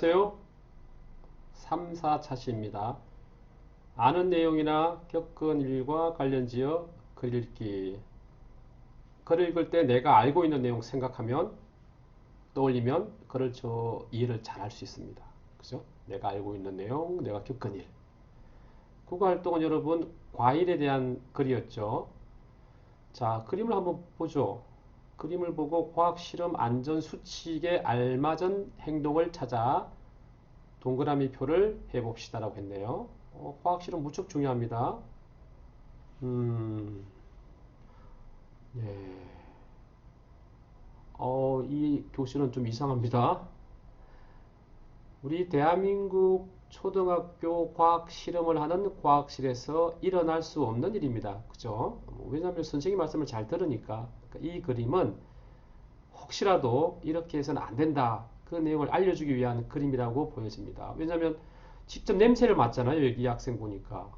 안녕하세요. 3, 4차시입니다. 아는 내용이나 겪은 일과 관련지어 글 읽기. 글을 읽을 때 내가 알고 있는 내용 생각하면 떠올리면 글을 이해를 잘 할 수 있습니다. 그죠? 내가 알고 있는 내용, 내가 겪은 일. 국어 활동은 여러분 과일에 대한 글이었죠. 자, 그림을 한번 보죠. 그림을 보고 과학 실험 안전 수칙에 알맞은 행동을 찾아 동그라미 표를 해봅시다라고 했네요. 화학 실험 무척 중요합니다. 음, 예. 이 교실은 좀 이상합니다. 우리 대한민국 초등학교 과학 실험을 하는 과학실에서 일어날 수 없는 일입니다. 그죠? 왜냐하면 선생님 말씀을 잘 들으니까 이 그림은 혹시라도 이렇게 해서는 안 된다. 그 내용을 알려주기 위한 그림이라고 보여집니다. 왜냐하면 직접 냄새를 맡잖아요. 여기 이 학생 보니까.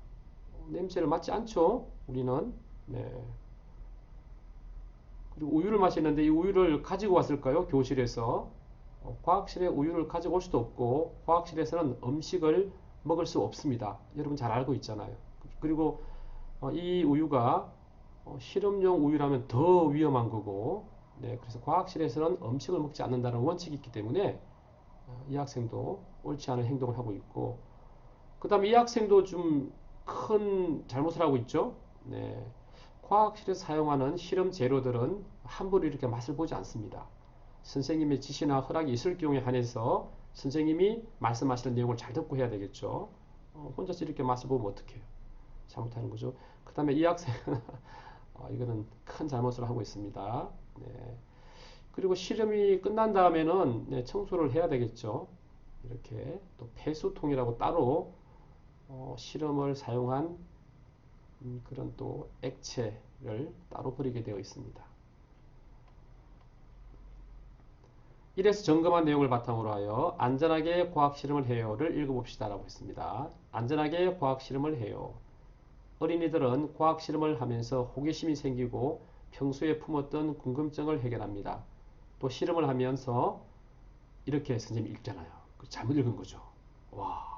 냄새를 맡지 않죠. 우리는. 네. 그리고 우유를 마시는데 이 우유를 가지고 왔을까요? 교실에서. 과학실에 우유를 가지고 올 수도 없고 과학실에서는 음식을 먹을 수 없습니다. 여러분 잘 알고 있잖아요. 그리고 이 우유가 실험용 우유라면 더 위험한 거고, 네, 그래서 과학실에서는 음식을 먹지 않는다는 원칙이 있기 때문에 이 학생도 옳지 않은 행동을 하고 있고, 그 다음에 이 학생도 좀 큰 잘못을 하고 있죠. 네, 과학실에서 사용하는 실험 재료들은 함부로 이렇게 맛을 보지 않습니다. 선생님의 지시나 허락이 있을 경우에 한해서 선생님이 말씀하시는 내용을 잘 듣고 해야 되겠죠. 혼자서 이렇게 맛을 보면 어떡해요. 잘못하는 거죠. 그 다음에 이 학생 이거는 큰 잘못을 하고 있습니다. 네. 그리고 실험이 끝난 다음에는 네, 청소를 해야 되겠죠. 이렇게 또 폐수통이라고 따로 실험을 사용한 그런 또 액체를 따로 버리게 되어 있습니다. 이래서 점검한 내용을 바탕으로 하여 안전하게 과학 실험을 해요를 읽어봅시다 라고 했습니다. 안전하게 과학 실험을 해요. 어린이들은 과학 실험을 하면서 호기심이 생기고 평소에 품었던 궁금증을 해결합니다. 또 실험을 하면서 이렇게 선생님이 읽잖아요. 잘못 읽은 거죠. 와.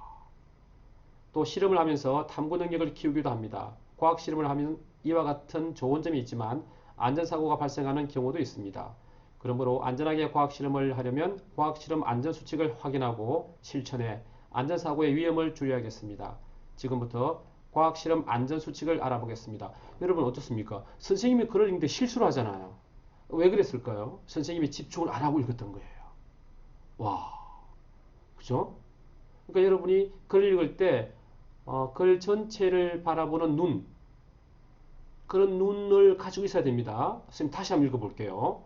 또 실험을 하면서 탐구 능력을 키우기도 합니다. 과학 실험을 하면 이와 같은 좋은 점이 있지만 안전사고가 발생하는 경우도 있습니다. 그러므로 안전하게 과학 실험을 하려면 과학 실험 안전 수칙을 확인하고 실천해 안전사고의 위험을 줄여야겠습니다. 지금부터 과학 실험 안전 수칙을 알아보겠습니다. 여러분 어떻습니까? 선생님이 글을 읽는데 실수를 하잖아요. 왜 그랬을까요? 선생님이 집중을 안 하고 읽었던 거예요. 와, 그죠? 그러니까 여러분이 글 읽을 때 글 전체를 바라보는 눈, 그런 눈을 가지고 있어야 됩니다. 선생님 다시 한번 읽어볼게요.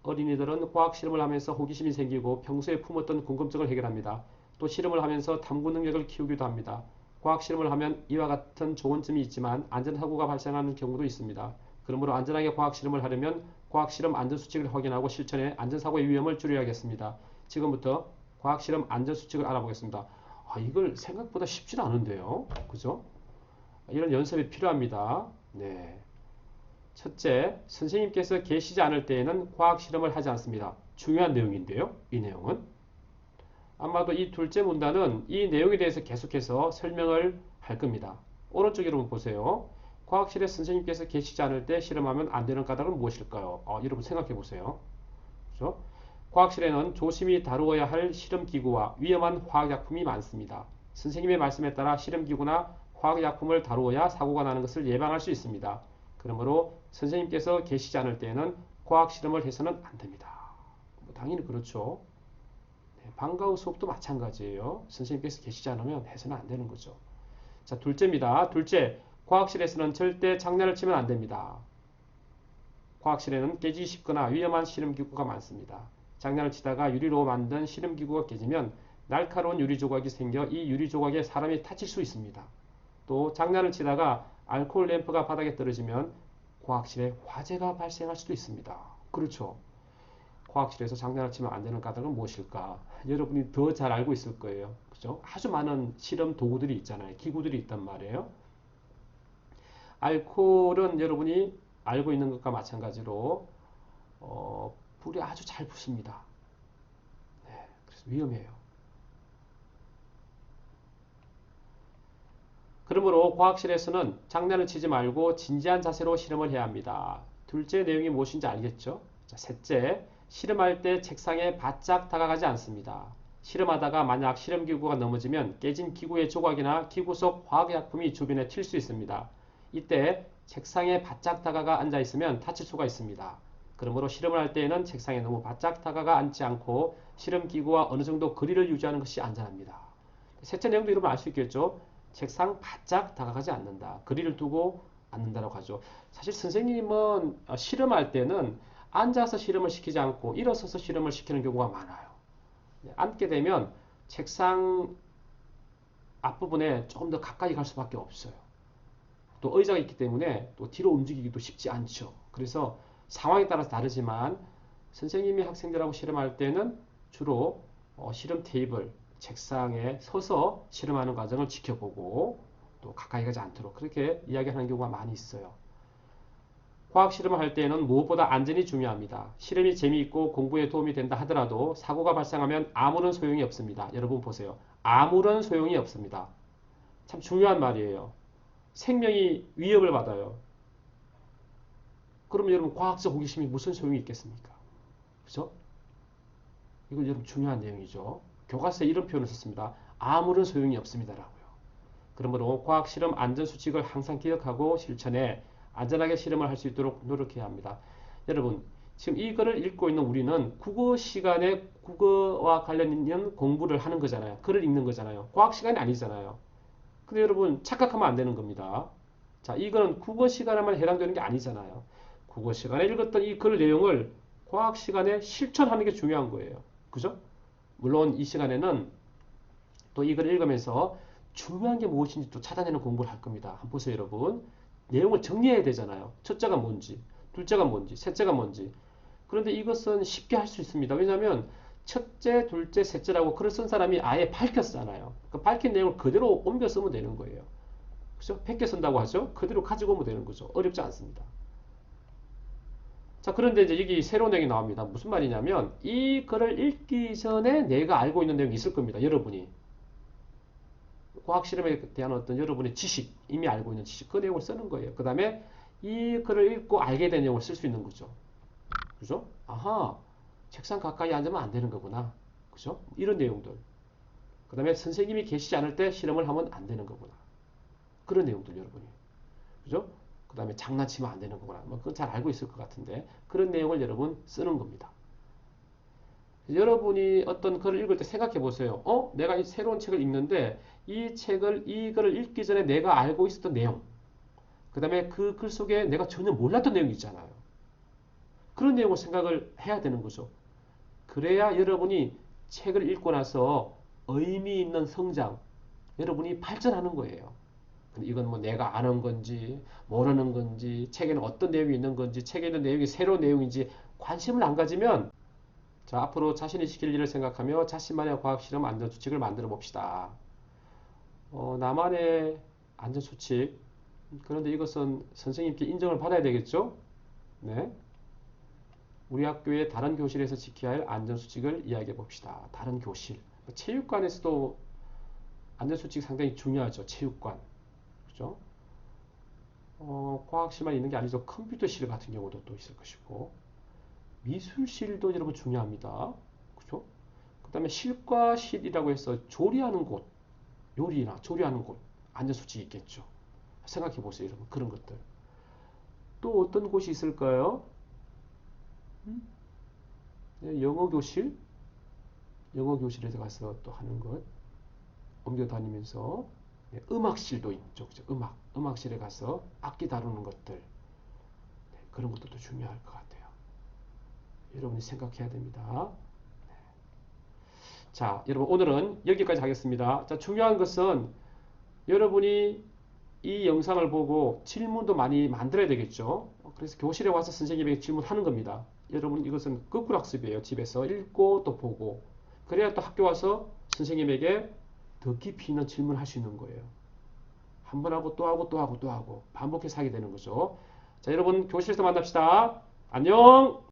어린이들은 과학 실험을 하면서 호기심이 생기고 평소에 품었던 궁금증을 해결합니다. 또 실험을 하면서 탐구 능력을 키우기도 합니다. 과학 실험을 하면 이와 같은 좋은 점이 있지만 안전사고가 발생하는 경우도 있습니다. 그러므로 안전하게 과학 실험을 하려면 과학 실험 안전 수칙을 확인하고 실천해 안전사고의 위험을 줄여야겠습니다. 지금부터 과학 실험 안전 수칙을 알아보겠습니다. 이걸 생각보다 쉽진 않은데요. 그죠? 이런 연습이 필요합니다. 네. 첫째, 선생님께서 계시지 않을 때에는 과학 실험을 하지 않습니다. 중요한 내용인데요. 이 내용은. 아마도 이 둘째 문단은 이 내용에 대해서 계속해서 설명을 할 겁니다. 오른쪽 여러분 보세요. 과학실에 선생님께서 계시지 않을 때 실험하면 안 되는 까닭은 무엇일까요? 여러분 생각해 보세요. 그렇죠? 과학실에는 조심히 다루어야 할 실험기구와 위험한 화학약품이 많습니다. 선생님의 말씀에 따라 실험기구나 화학약품을 다루어야 사고가 나는 것을 예방할 수 있습니다. 그러므로 선생님께서 계시지 않을 때에는 과학실험을 해서는 안 됩니다. 당연히 그렇죠. 네, 방과 후 수업도 마찬가지예요. 선생님께서 계시지 않으면 해서는 안 되는 거죠. 자, 둘째입니다. 둘째, 과학실에서는 절대 장난을 치면 안 됩니다. 과학실에는 깨지기 쉽거나 위험한 실험기구가 많습니다. 장난을 치다가 유리로 만든 실험기구가 깨지면 날카로운 유리 조각이 생겨 이 유리 조각에 사람이 다칠 수 있습니다. 또 장난을 치다가 알코올 램프가 바닥에 떨어지면 과학실에 화재가 발생할 수도 있습니다. 그렇죠. 과학실에서 장난을 치면 안 되는 까닭은 무엇일까? 여러분이 더 잘 알고 있을 거예요. 그죠? 아주 많은 실험 도구들이 있잖아요. 기구들이 있단 말이에요. 알코올은 여러분이 알고 있는 것과 마찬가지로 불이 아주 잘 붙습니다. 네, 그래서 위험해요. 그러므로 과학실에서는 장난을 치지 말고 진지한 자세로 실험을 해야 합니다. 둘째 내용이 무엇인지 알겠죠? 자, 셋째, 실험할 때 책상에 바짝 다가가지 않습니다. 실험하다가 만약 실험기구가 넘어지면 깨진 기구의 조각이나 기구 속 화학약품이 주변에 튈 수 있습니다. 이때 책상에 바짝 다가가 앉아 있으면 다칠 수가 있습니다. 그러므로 실험을 할 때에는 책상에 너무 바짝 다가가 앉지 않고 실험기구와 어느 정도 거리를 유지하는 것이 안전합니다. 셋째 내용도 여러분 알 수 있겠죠? 책상 바짝 다가가지 않는다. 거리를 두고 앉는다라고 하죠. 사실 선생님은 실험할 때는 앉아서 실험을 시키지 않고 일어서서 실험을 시키는 경우가 많아요. 앉게 되면 책상 앞부분에 조금 더 가까이 갈 수밖에 없어요. 또 의자가 있기 때문에 또 뒤로 움직이기도 쉽지 않죠. 그래서 상황에 따라서 다르지만 선생님이 학생들하고 실험할 때는 주로 실험 테이블, 책상에 서서 실험하는 과정을 지켜보고 또 가까이 가지 않도록 그렇게 이야기하는 경우가 많이 있어요. 과학 실험을 할 때에는 무엇보다 안전이 중요합니다. 실험이 재미있고 공부에 도움이 된다 하더라도 사고가 발생하면 아무런 소용이 없습니다. 여러분 보세요. 아무런 소용이 없습니다. 참 중요한 말이에요. 생명이 위협을 받아요. 그러면 여러분 과학적 호기심이 무슨 소용이 있겠습니까? 그죠? 이거 여러분 중요한 내용이죠. 교과서에 이런 표현을 썼습니다. 아무런 소용이 없습니다라고요. 그러므로 과학 실험 안전 수칙을 항상 기억하고 실천해 안전하게 실험을 할 수 있도록 노력해야 합니다. 여러분 지금 이거를 읽고 있는 우리는 국어 시간에 국어와 관련 있는 공부를 하는 거잖아요. 글을 읽는 거잖아요. 과학 시간이 아니잖아요. 근데 여러분 착각하면 안 되는 겁니다. 자, 이거는 국어 시간에만 해당되는 게 아니잖아요. 국어 시간에 읽었던 이 글 내용을 과학 시간에 실천하는 게 중요한 거예요. 그죠? 물론 이 시간에는 또 이 글을 읽으면서 중요한 게 무엇인지 또 찾아내는 공부를 할 겁니다. 한번 보세요, 여러분. 내용을 정리해야 되잖아요. 첫째가 뭔지, 둘째가 뭔지, 셋째가 뭔지. 그런데 이것은 쉽게 할 수 있습니다. 왜냐하면 첫째, 둘째, 셋째라고 글을 쓴 사람이 아예 밝혔잖아요. 그 밝힌 내용을 그대로 옮겨 쓰면 되는 거예요. 그죠? 100개 쓴다고 하죠? 그대로 가지고 오면 되는 거죠. 어렵지 않습니다. 자, 그런데 이제 여기 새로운 내용이 나옵니다. 무슨 말이냐면 이 글을 읽기 전에 내가 알고 있는 내용이 있을 겁니다. 여러분이. 과학 실험에 대한 어떤 여러분의 지식, 이미 알고 있는 지식, 그 내용을 쓰는 거예요. 그 다음에 이 글을 읽고 알게 된 내용을 쓸 수 있는 거죠. 그죠? 아하, 책상 가까이 앉으면 안 되는 거구나. 그죠? 이런 내용들. 그 다음에 선생님이 계시지 않을 때 실험을 하면 안 되는 거구나. 그런 내용들 여러분이. 그죠? 그 다음에 장난치면 안 되는 거구나. 뭐 그건 잘 알고 있을 것 같은데 그런 내용을 여러분 쓰는 겁니다. 여러분이 어떤 글을 읽을 때 생각해 보세요. 내가 이 새로운 책을 읽는데 이 글을 읽기 전에 내가 알고 있었던 내용. 그 다음에 그 글 속에 내가 전혀 몰랐던 내용이 있잖아요. 그런 내용을 생각을 해야 되는 거죠. 그래야 여러분이 책을 읽고 나서 의미 있는 성장, 여러분이 발전하는 거예요. 근데 이건 뭐 내가 아는 건지 모르는 건지 책에는 어떤 내용이 있는 건지 책에 있는 내용이 새로운 내용인지 관심을 안 가지면 자, 앞으로 자신이 시킬 일을 생각하며 자신만의 과학실험 안전수칙을 만들어 봅시다. 나만의 안전수칙. 그런데 이것은 선생님께 인정을 받아야 되겠죠? 네. 우리 학교의 다른 교실에서 지켜야 할 안전수칙을 이야기해 봅시다. 다른 교실. 체육관에서도 안전수칙 상당히 중요하죠. 체육관. 그죠? 과학실만 있는 게 아니죠. 컴퓨터실 같은 경우도 또 있을 것이고. 미술실도 여러분 중요합니다. 그죠? 그 다음에 실과실이라고 해서 조리하는 곳, 요리나 조리하는 곳, 안전수칙이 있겠죠. 생각해 보세요, 여러분. 그런 것들. 또 어떤 곳이 있을까요? 네, 영어교실? 영어교실에서 가서 또 하는 것. 옮겨 다니면서. 네, 음악실도 있죠. 그죠? 음악실에 가서 악기 다루는 것들. 네, 그런 것도 중요할 것 같아요. 여러분이 생각해야 됩니다. 자, 여러분 오늘은 여기까지 하겠습니다. 자, 중요한 것은 여러분이 이 영상을 보고 질문도 많이 만들어야 되겠죠. 그래서 교실에 와서 선생님에게 질문하는 겁니다. 여러분 이것은 거꾸로 학습이에요. 집에서 읽고 또 보고. 그래야 또 학교 와서 선생님에게 더 깊이 있는 질문을 할 수 있는 거예요. 한 번 하고 또 하고 또 하고 또 하고 반복해서 하게 되는 거죠. 자, 여러분 교실에서 만납시다. 안녕!